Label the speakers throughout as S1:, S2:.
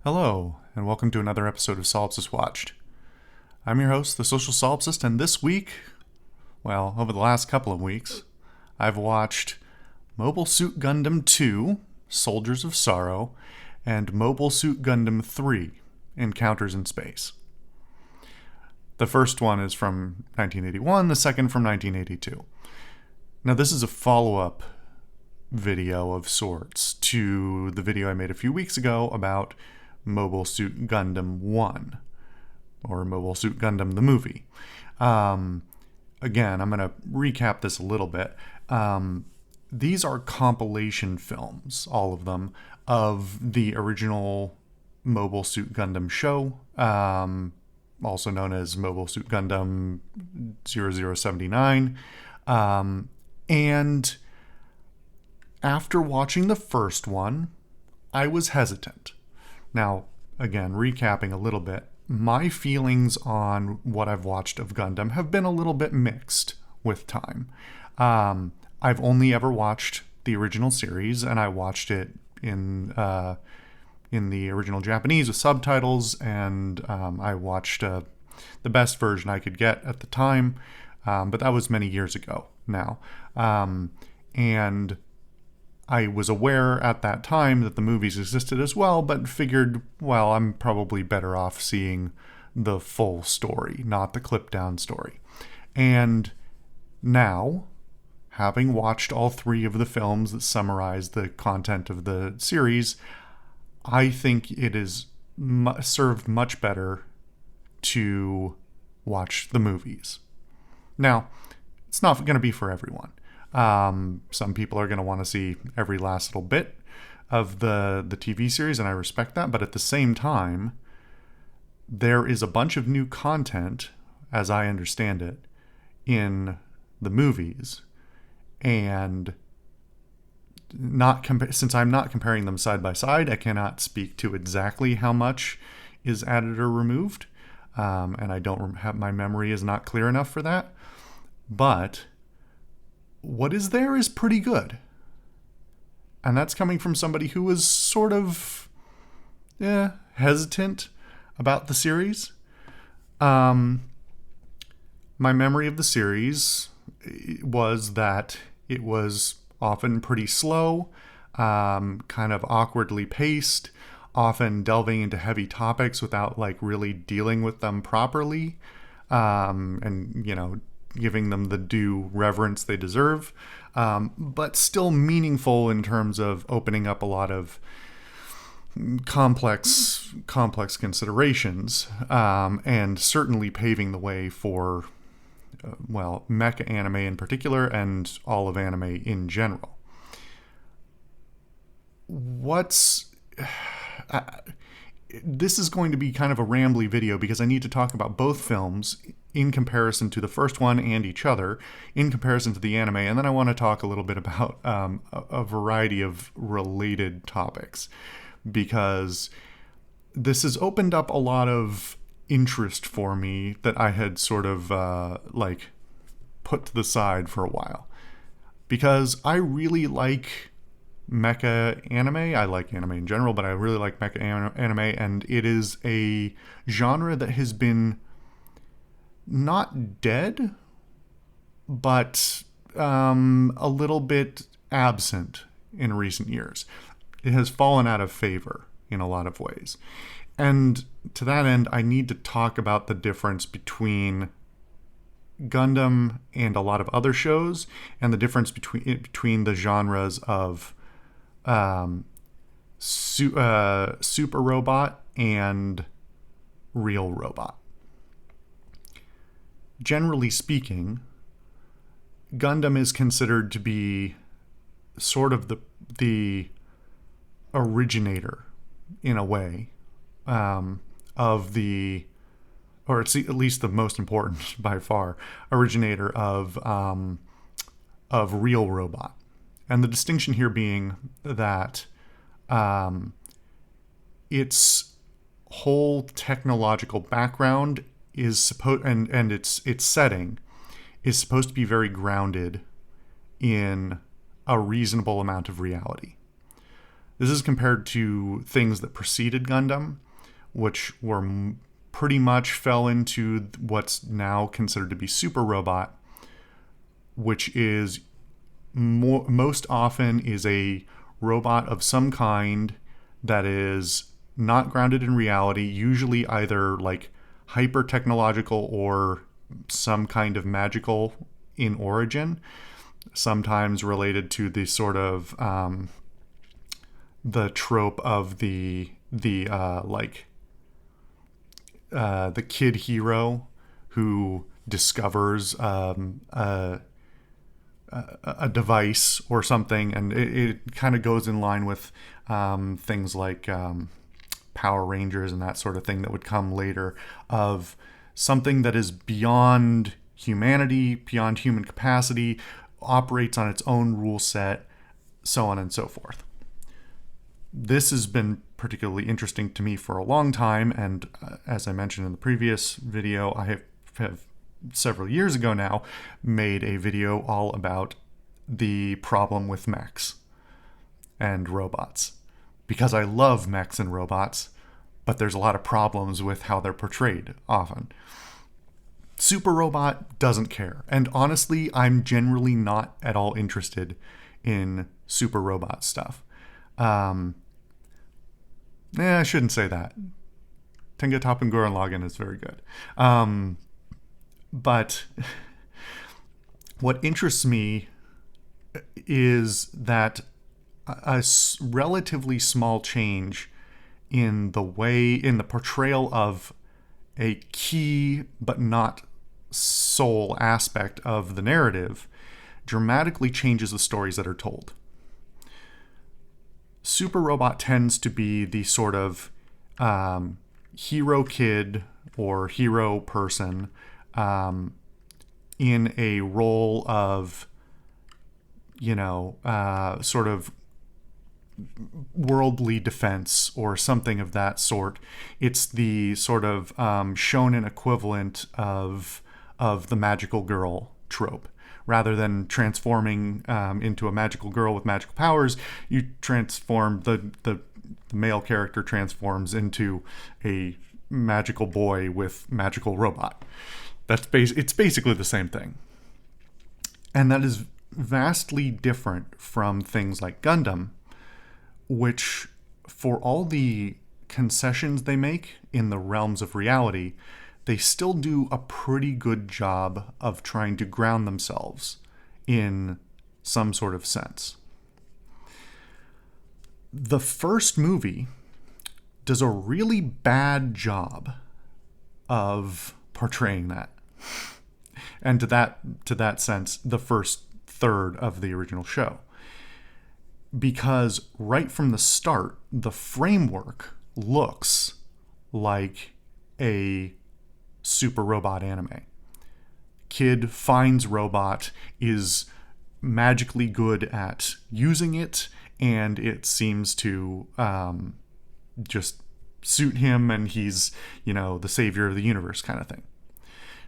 S1: Hello, and welcome to another episode of Solipsist Watched. I'm your host, the Social Solipsist, and this week, over the last couple of weeks, I've watched Mobile Suit Gundam 2, Soldiers of Sorrow, and Mobile Suit Gundam 3, Encounters in Space. The first one is from 1981, the second from 1982. Now, this is a follow-up video of sorts to the video I made a few weeks ago about Mobile Suit Gundam 1, or Mobile Suit Gundam the movie. Again, I'm going to recap this a little bit. These are compilation films, all of them, of the original Mobile Suit Gundam show, also known as Mobile Suit Gundam 0079. And after watching the first one, I was hesitant. Now, again, recapping a little bit, my feelings on what I've watched of Gundam have been a little bit mixed with time. I've only ever watched the original series, and I watched it in the original Japanese with subtitles, and I watched the best version I could get at the time, but that was many years ago now. And I was aware at that time that the movies existed as well, but figured, I'm probably better off seeing the full story, not the clipped-down story. And now, having watched all three of the films that summarize the content of the series, I think it is served much better to watch the movies. Now, it's not going to be for everyone. Some people are going to want to see every last little bit of the TV series, and I respect that. But at the same time, there is a bunch of new content, as I understand it, in the movies. And since I'm not comparing them side by side, I cannot speak to exactly how much is added or removed. And I don't have, my memory is not clear enough for that. But what is there is pretty good. And that's coming from somebody who was sort of hesitant about the series. My memory of the series was that it was often pretty slow, kind of awkwardly paced, often delving into heavy topics without really dealing with them properly. And giving them the due reverence they deserve, but still meaningful in terms of opening up a lot of complex considerations, and certainly paving the way for, mecha anime in particular, and all of anime in general. This is going to be kind of a rambly video because I need to talk about both films in comparison to the first one and each other, in comparison to the anime, and then I want to talk a little bit about a variety of related topics, because this has opened up a lot of interest for me that I had sort of put to the side for a while, because I really like mecha anime. I like anime in general, but I really like mecha anime, and it is a genre that has been not dead, but a little bit absent in recent years. It has fallen out of favor in a lot of ways. And to that end, I need to talk about the difference between Gundam and a lot of other shows, and the difference between the genres of super robot and real robot. Generally speaking, Gundam is considered to be sort of the originator, in a way, of the, or it's at least the most important by far, originator of real robot. And the distinction here being that its whole technological background is supposed, and its setting is supposed to be very grounded in a reasonable amount of reality. This is compared to things that preceded Gundam, which were pretty much fell into what's now considered to be Super Robot, which is most often is a robot of some kind that is not grounded in reality, usually either like hyper technological or some kind of magical in origin, sometimes related to the sort of the trope of the kid hero who discovers a device or something, and it kind of goes in line with things like Power Rangers and that sort of thing that would come later, of something that is beyond humanity, beyond human capacity, operates on its own rule set, so on and so forth. This has been particularly interesting to me for a long time, and as I mentioned in the previous video, I have several years ago now made a video all about the problem with mechs and robots, because I love mechs and robots, but there's a lot of problems with how they're portrayed often. Super Robot doesn't care, and honestly, I'm generally not at all interested in Super Robot stuff. I shouldn't say that. Tenga Toppen Gurren Lagann is very good. But what interests me is that a relatively small change in the portrayal of a key but not sole aspect of the narrative dramatically changes the stories that are told. Super Robot tends to be the sort of hero kid or hero person in a role of, sort of worldly defense or something of that sort. It's the sort of shonen equivalent of the magical girl trope. Rather than transforming into a magical girl with magical powers, you transform the male character transforms into a magical boy with magical robot. It's basically the same thing. And that is vastly different from things like Gundam, which, for all the concessions they make in the realms of reality, they still do a pretty good job of trying to ground themselves in some sort of sense. The first movie does a really bad job of portraying that. And to that sense, the first third of the original show. Because right from the start, the framework looks like a Super Robot anime. Kid finds robot, is magically good at using it, and it seems to just suit him, and he's, the savior of the universe kind of thing.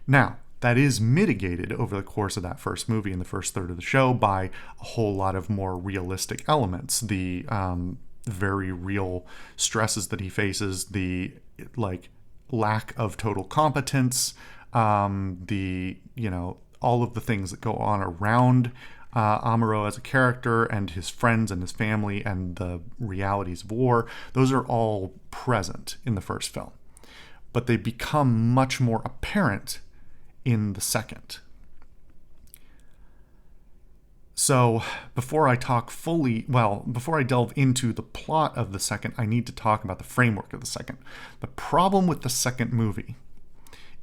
S1: Now, that is mitigated over the course of that first movie and the first third of the show by a whole lot of more realistic elements. The very real stresses that he faces, the lack of total competence, all of the things that go on around Amuro as a character and his friends and his family and the realities of war. Those are all present in the first film, but they become much more apparent in the second. So before I delve into the plot of the second, I need to talk about the framework of the second. The problem with the second movie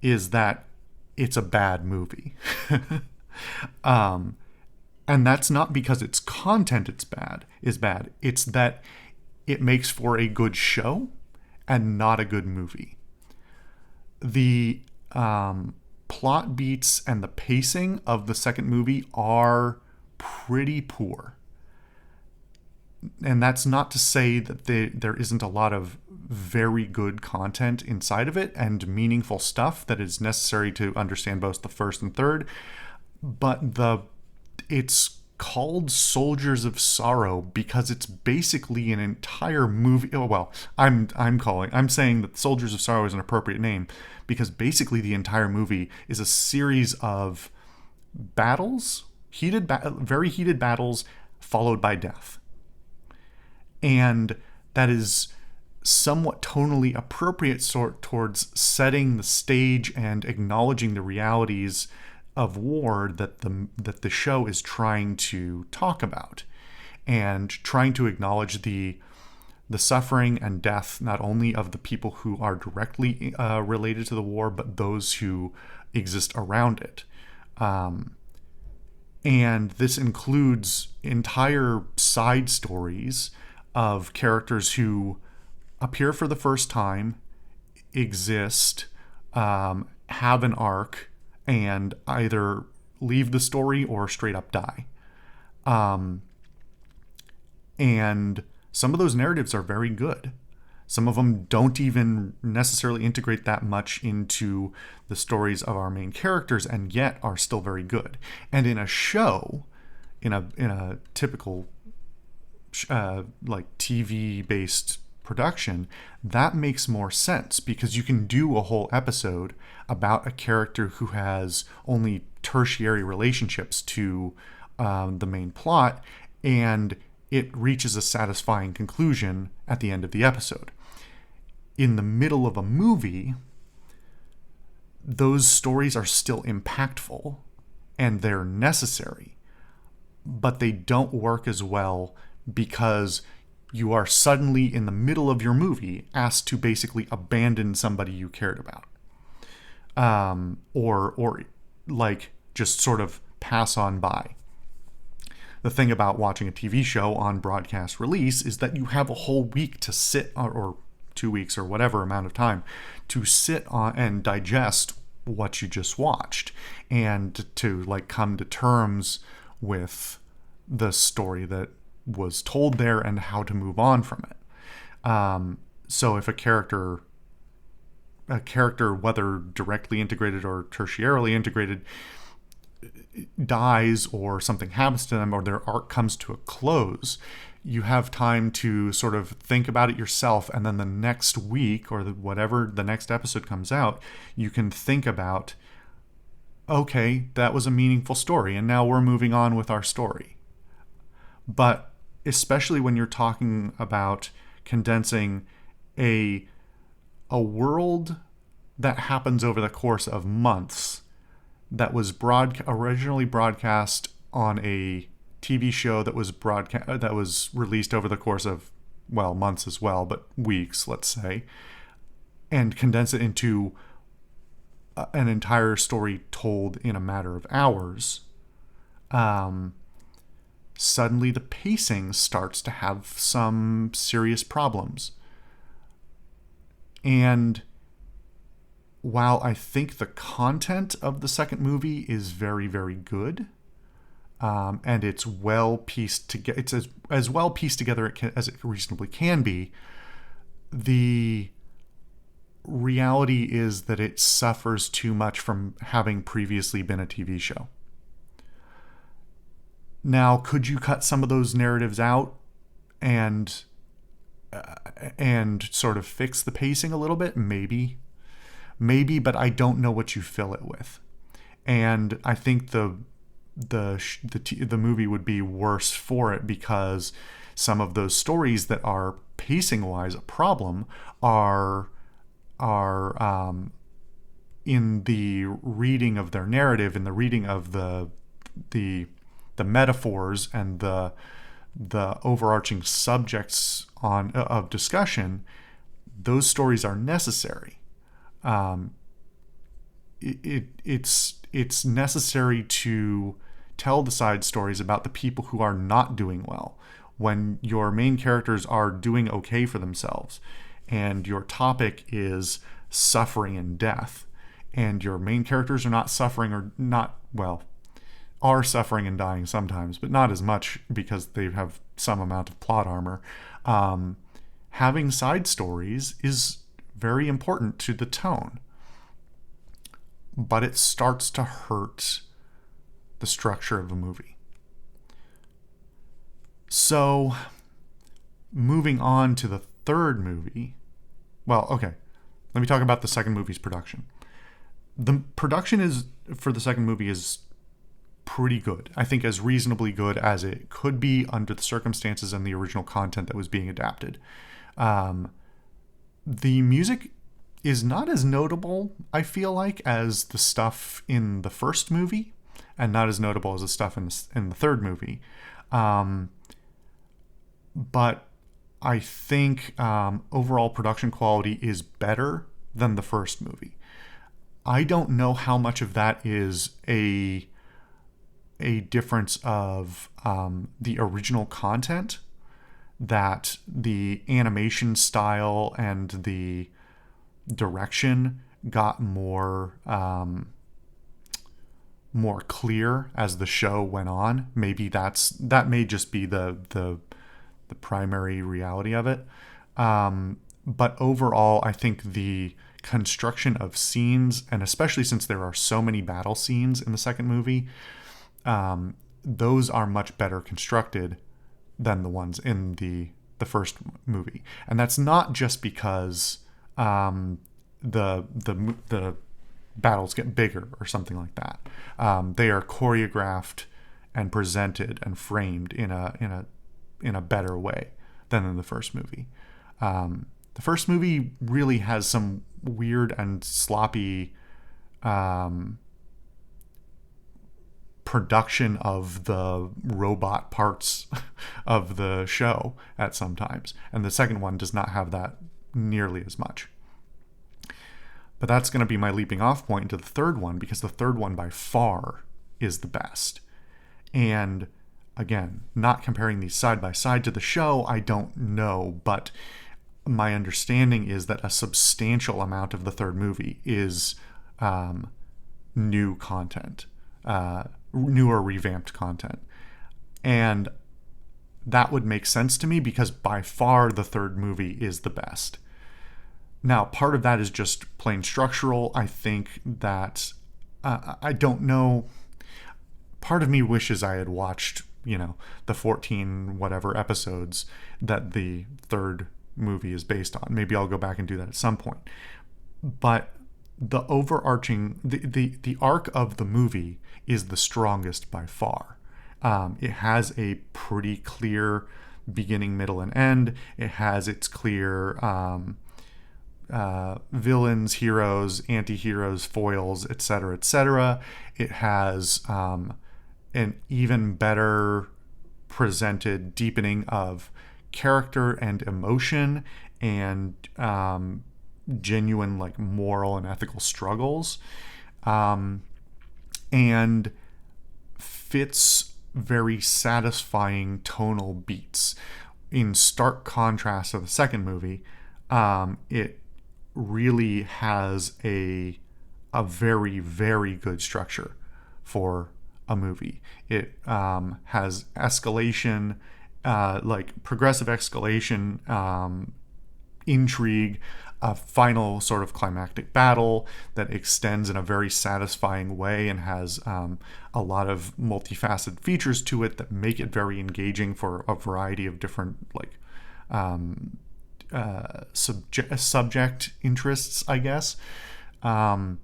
S1: is that it's a bad movie. And that's not because its content is bad. It's that it makes for a good show and not a good movie. The plot beats and the pacing of the second movie are pretty poor. And that's not to say that there isn't a lot of very good content inside of it and meaningful stuff that is necessary to understand both the first and third, but its called Soldiers of Sorrow because it's basically an entire movie. Oh, well, I'm saying that Soldiers of Sorrow is an appropriate name because basically the entire movie is a series of battles, very heated battles, followed by death. And that is somewhat tonally appropriate towards setting the stage and acknowledging the realities of war that the show is trying to talk about, and trying to acknowledge the suffering and death not only of the people who are directly related to the war, but those who exist around it. And this includes entire side stories of characters who appear for the first time, exist, have an arc, and either leave the story or straight up die. And some of those narratives are very good. Some of them don't even necessarily integrate that much into the stories of our main characters, and yet are still very good. And in a show, in a typical like TV based production, that makes more sense because you can do a whole episode about a character who has only tertiary relationships to the main plot, and it reaches a satisfying conclusion at the end of the episode. In the middle of a movie, those stories are still impactful and they're necessary, but they don't work as well because you are suddenly in the middle of your movie asked to basically abandon somebody you cared about, or like just sort of pass on by. The thing about watching a TV show on broadcast release is that you have a whole week to sit, or 2 weeks or whatever amount of time, to sit on and digest what you just watched, and to like come to terms with the story that was told there and how to move on from it. So if a character, whether directly integrated or tertiarily integrated, dies or something happens to them or their arc comes to a close, you have time to sort of think about it yourself, and then the next week or whatever the next episode comes out, you can think about, okay, that was a meaningful story and now we're moving on with our story. But especially when you're talking about condensing a world that happens over the course of months, that was originally broadcast on a TV show that was released over the course of, well, months as well, but weeks, let's say, and condense it into an entire story told in a matter of hours, suddenly the pacing starts to have some serious problems. And while I think the content of the second movie is very, very good, and it's well pieced together, it's as well pieced together as it reasonably can be, the reality is that it suffers too much from having previously been a TV show. Now, could you cut some of those narratives out and sort of fix the pacing a little bit? Maybe, but I don't know what you fill it with. And I think the movie would be worse for it because some of those stories that are pacing wise a problem are in the reading of their narrative, in the reading of the metaphors and the overarching subjects of discussion. Those stories are necessary. It's necessary to tell the side stories about the people who are not doing well. When your main characters are doing okay for themselves, and your topic is suffering and death, and your main characters are not suffering or not, well, are suffering and dying sometimes, but not as much because they have some amount of plot armor. Having side stories is very important to the tone, but it starts to hurt the structure of a movie. So, moving on to the third movie. Well, okay. Let me talk about the second movie's production. The production is for the second movie is pretty good. I think as reasonably good as it could be under the circumstances and the original content that was being adapted. The music is not as notable, I feel like, as the stuff in the first movie, and not as notable as the stuff in the third movie. But I think overall production quality is better than the first movie. I don't know how much of that is a difference of the original content, that the animation style and the direction got more clear as the show went on. Maybe that may just be the primary reality of it. But overall, I think the construction of scenes, and especially since there are so many battle scenes in the second movie, those are much better constructed than the ones in the first movie. And that's not just because the battles get bigger or something like that. They are choreographed and presented and framed in a better way than in the first movie. The first movie really has some weird and sloppy production of the robot parts of the show at some times. And the second one does not have that nearly as much. But that's going to be my leaping off point into the third one, because the third one by far is the best. And again, not comparing these side by side to the show, I don't know, but my understanding is that a substantial amount of the third movie is new content, new or revamped content. And that would make sense to me because by far the third movie is the best. Now, part of that is just plain structural. I think that, I don't know, part of me wishes I had watched, the 14 whatever episodes that the third movie is based on. Maybe I'll go back and do that at some point. But the overarching, the arc of the movie is the strongest by far. It has a pretty clear beginning, middle, and end. It has its clear villains, heroes, anti-heroes, foils, etc., etc. It has an even better presented deepening of character and emotion and genuine moral and ethical struggles, and fits very satisfying tonal beats. In stark contrast to the second movie, it really has a very, very good structure for a movie. It has escalation, progressive escalation, intrigue, a final sort of climactic battle that extends in a very satisfying way and has a lot of multifaceted features to it that make it very engaging for a variety of different subject interests, I guess, and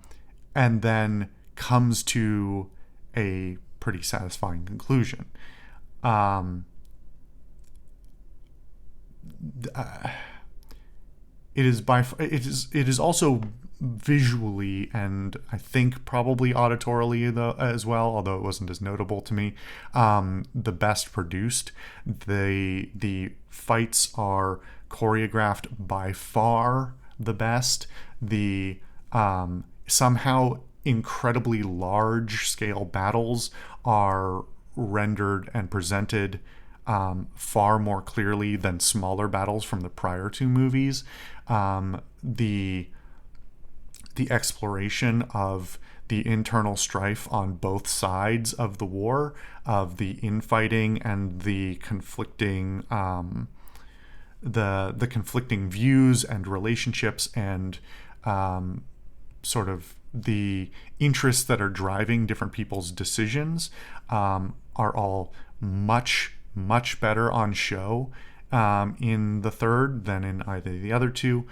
S1: then comes to a pretty satisfying conclusion. It is also visually, and I think probably auditorily though as well, although it wasn't as notable to me, the best produced. The fights are choreographed by far the best. The somehow incredibly large scale battles are rendered and presented far more clearly than smaller battles from the prior two movies. The exploration of the internal strife on both sides of the war, of the infighting and the conflicting the conflicting views and relationships and sort of the interests that are driving different people's decisions, are all much much better on show in the third than in either of the other two.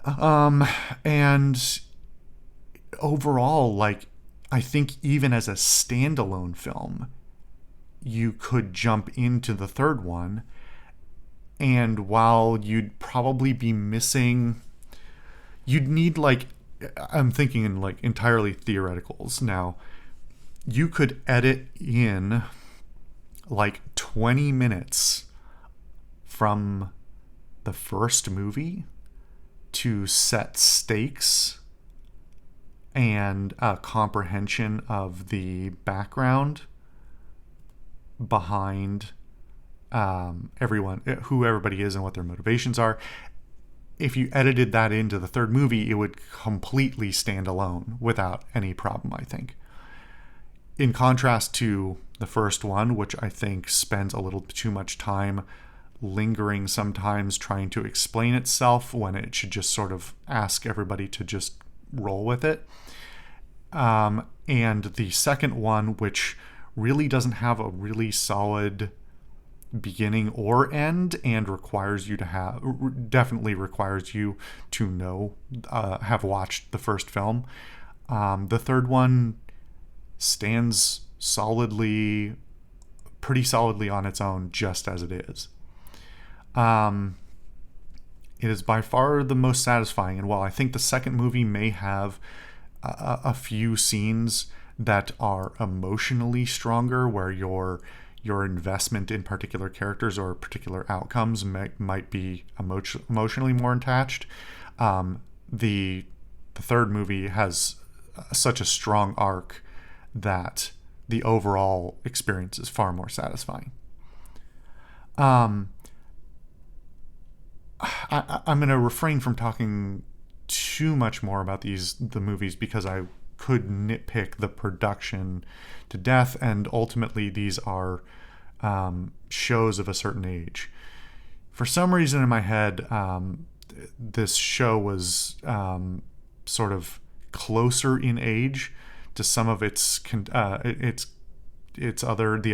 S1: And overall, like, I think even as a standalone film, you could jump into the third one, and while you'd probably be missing, you'd need, like, I'm thinking in like entirely theoreticals now, you could edit in like 20 minutes from the first movie to set stakes and a comprehension of the background behind everyone, who everybody is and what their motivations are. If you edited that into the third movie, it would completely stand alone without any problem, I think. In contrast to the first one, which I think spends a little too much time lingering sometimes trying to explain itself when it should just sort of ask everybody to just roll with it. And the second one, which really doesn't have a really solid beginning or end, and definitely requires you to know, have watched the first film. The third one stands pretty solidly on its own, just as it is. It is by far the most satisfying, and while I think the second movie may have a few scenes that are emotionally stronger, where your investment in particular characters or particular outcomes might be emotionally more attached, the third movie has such a strong arc that the overall experience is far more satisfying. I'm going to refrain from talking too much more about the movies, because I could nitpick the production to death, and ultimately these are shows of a certain age. For some reason in my head, this show was sort of closer in age to some of the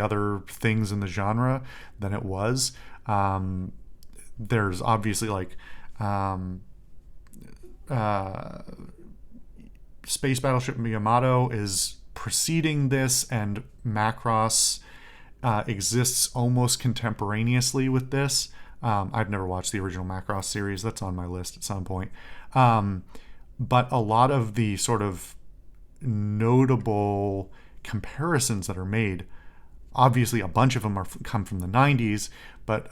S1: other things in the genre than it was. There's obviously like Space Battleship Yamato is preceding this, and Macross exists almost contemporaneously with this. I've never watched the original Macross series. That's on my list at some point. But a lot of the sort of notable comparisons that are made, obviously a bunch of them come from the 90s, but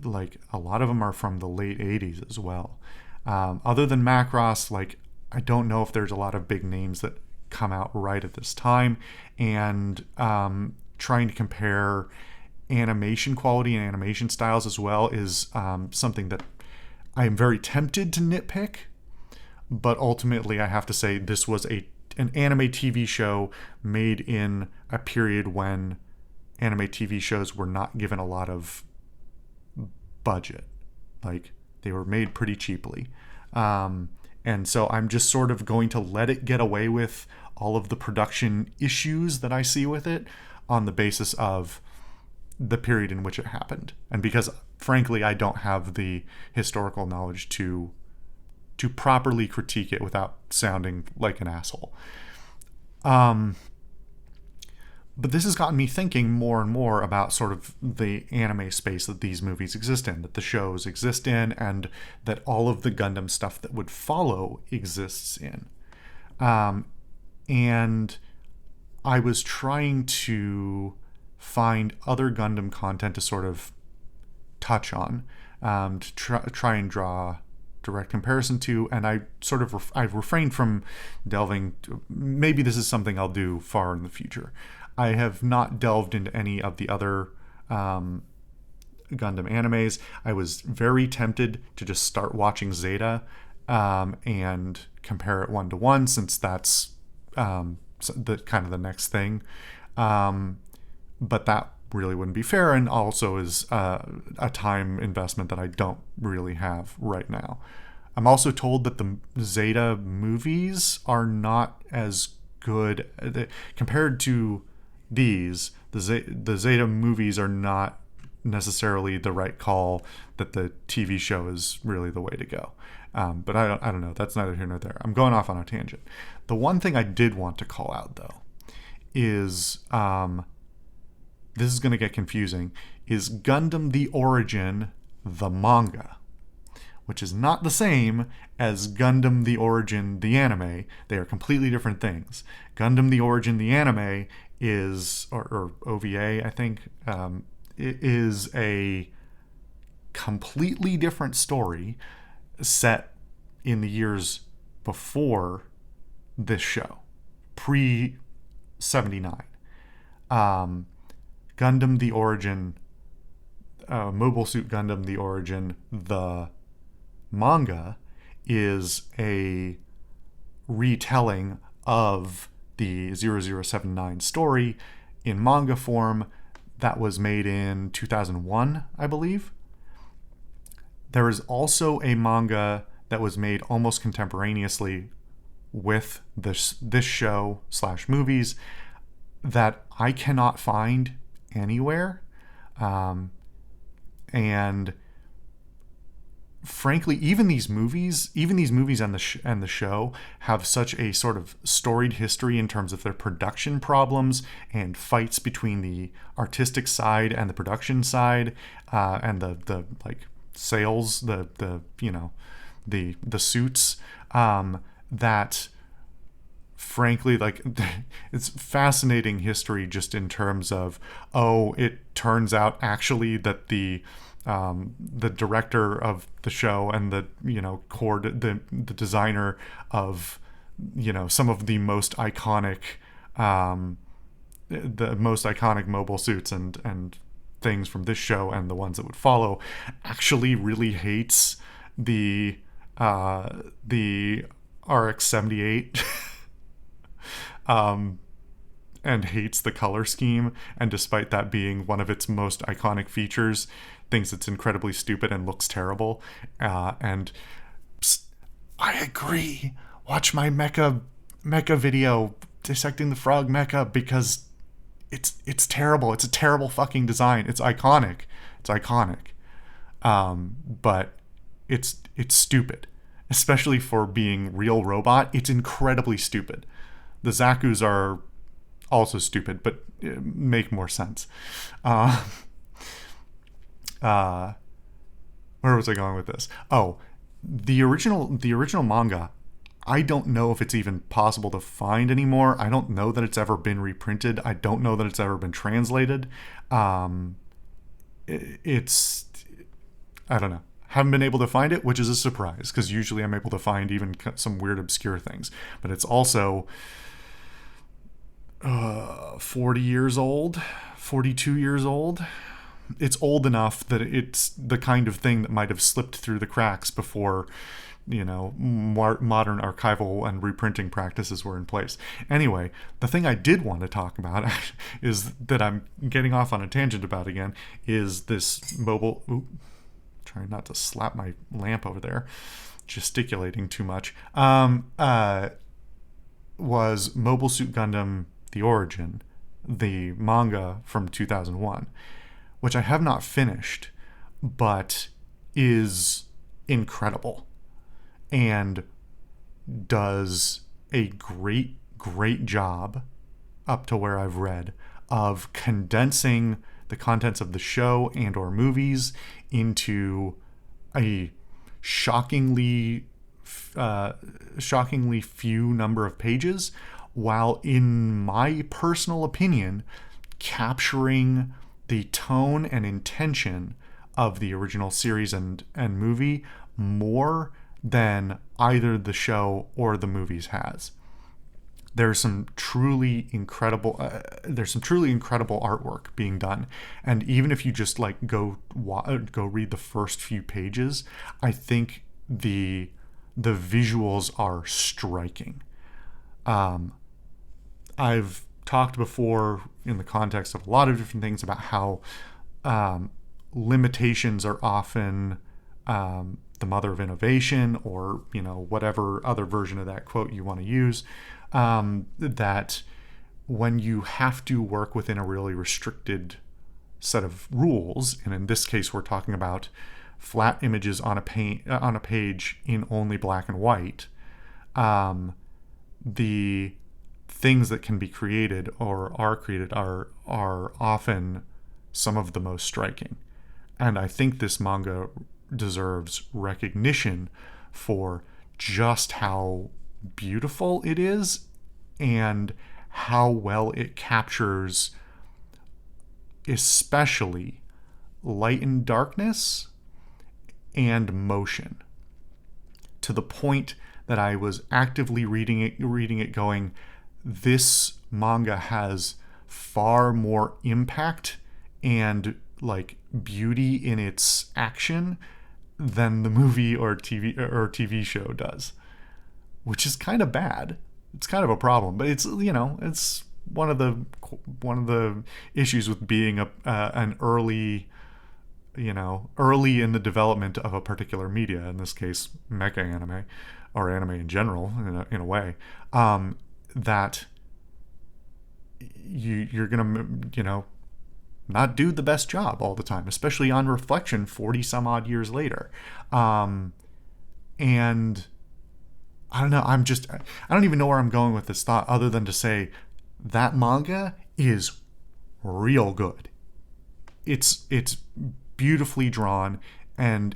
S1: like a lot of them are from the late 80s as well. Other than Macross, like, I don't know if there's a lot of big names that come out right at this time, and trying to compare animation quality and animation styles as well is something that I am very tempted to nitpick, but ultimately I have to say this was an anime TV show made in a period when anime TV shows were not given a lot of budget. Like, they were made pretty cheaply. And so I'm just sort of going to let it get away with all of the production issues that I see with it on the basis of the period in which it happened. And because, frankly, I don't have the historical knowledge to properly critique it without sounding like an asshole. But this has gotten me thinking more and more about sort of the anime space that these movies exist in, that the shows exist in, and that all of the Gundam stuff that would follow exists in. And I was trying to find other Gundam content to sort of touch on, to try and draw direct comparison to, and I've refrained from delving. Maybe this is something I'll do far in the future. I have not delved into any of the other Gundam animes. I was very tempted to just start watching Zeta and compare it 1-to-1, since that's the kind of the next thing. But that really wouldn't be fair, and also is a time investment that I don't really have right now. I'm also told that the Zeta movies are not as good compared to these. the Zeta movies are not necessarily the right call, that the TV show is really the way to go. But I don't know. That's neither here nor there. I'm going off on a tangent. The one thing I did want to call out, though, is this is going to get confusing, is Gundam the Origin, the manga, which is not the same as Gundam the Origin, the anime. They are completely different things. Gundam the Origin, the anime is, or OVA, I think, it is a completely different story set in the years before this show, pre 79. Gundam the Origin, Mobile Suit Gundam the Origin, the manga, is a retelling of the 0079 story in manga form that was made in 2001, I believe. There is also a manga that was made almost contemporaneously with this show / movies that I cannot find anywhere. And frankly, even these movies and the show have such a sort of storied history in terms of their production problems and fights between the artistic side and the production side, and the like sales, the suits, that frankly, like, it's fascinating history just in terms of, it turns out actually that the director of the show and the designer of some of the most iconic mobile suits and things from this show and the ones that would follow actually really hates the RX-78 and hates the color scheme, and despite that being one of its most iconic features, thinks it's incredibly stupid and looks terrible. And I agree. Watch my mecha video dissecting the frog mecha, because it's terrible. It's a terrible fucking design. It's iconic. But it's stupid, especially for being real robot. It's incredibly stupid. The Zaku's are also stupid, but make more sense. Where was I going with this? Oh, the original manga, I don't know if it's even possible to find anymore. I don't know that it's ever been reprinted. I don't know that it's ever been translated. It's, I don't know. Haven't been able to find it, which is a surprise, because usually I'm able to find even some weird obscure things. But it's also 40 years old, 42 years old. It's old enough that it's the kind of thing that might have slipped through the cracks before, modern archival and reprinting practices were in place. Anyway, the thing I did want to talk about is that I'm getting off on a tangent about again, is this mobile... trying not to slap my lamp over there, gesticulating too much, was Mobile Suit Gundam The Origin, the manga from 2001, which I have not finished, but is incredible and does a great job, up to where I've read, of condensing the contents of the show and or movies into a shockingly few number of pages, while, in my personal opinion, capturing the tone and intention of the original series and movie more than either the show or the movies has. There's some truly incredible artwork being done, and even if you just like go read the first few pages, I think the visuals are striking. I've talked before in the context of a lot of different things about how limitations are often the mother of innovation, or whatever other version of that quote you want to use. That when you have to work within a really restricted set of rules, and in this case we're talking about flat images on a page in only black and white, the things that can be created or are created are often some of the most striking. And I think this manga deserves recognition for just how beautiful it is and how well it captures especially light and darkness and motion, to the point that I was actively reading it going, this manga has far more impact and like beauty in its action than the movie or TV show does, which is kind of bad. It's kind of a problem, but it's, it's one of the issues with being an early in the development of a particular media, in this case mecha anime or anime in general, in a way, that you're gonna not do the best job all the time, especially on reflection 40 some odd years later. And I don't know, I don't even know where I'm going with this thought, other than to say that manga is real good. It's beautifully drawn, and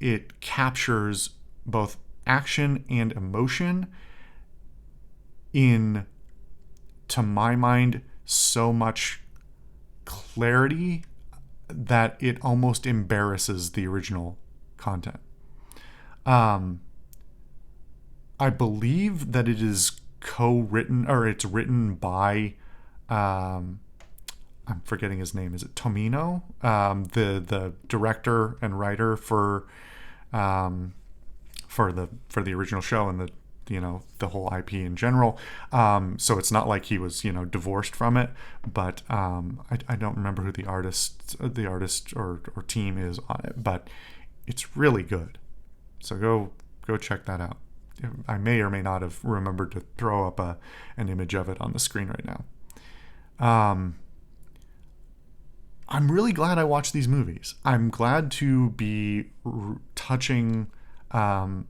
S1: it captures both action and emotion in, to my mind, so much clarity that it almost embarrasses the original content. I believe that it is co-written, or it's written by, I'm forgetting his name. Is it Tomino? The director and writer for the original show and the whole IP in general. So it's not like he was divorced from it, but I don't remember who the artist or team is on it, but it's really good. So go check that out. I may or may not have remembered to throw up an image of it on the screen right now. I'm really glad I watched these movies. I'm glad to be touching mecha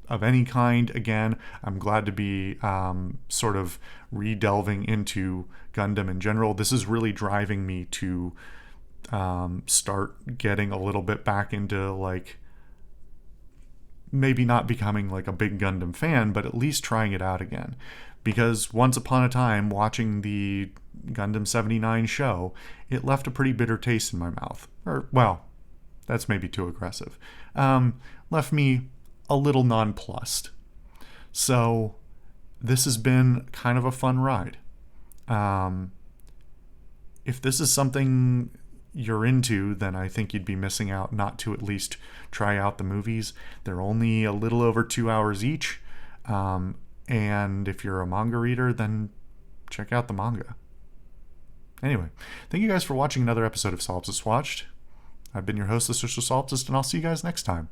S1: of any kind again. I'm glad to be sort of re-delving into Gundam in general. This is really driving me to start getting a little bit back into, like, maybe not becoming like a big Gundam fan, but at least trying it out again. Because once upon a time, watching the Gundam 79 show, it left a pretty bitter taste in my mouth. Or, well, that's maybe too aggressive. Left me a little nonplussed. So this has been kind of a fun ride. If this is something you're into, then I think you'd be missing out not to at least try out the movies. They're only a little over 2 hours each. And if you're a manga reader, then check out the manga. Anyway, thank you guys for watching another episode of Solipsist Watched. I've been your host, the Social Solipsist, and I'll see you guys next time.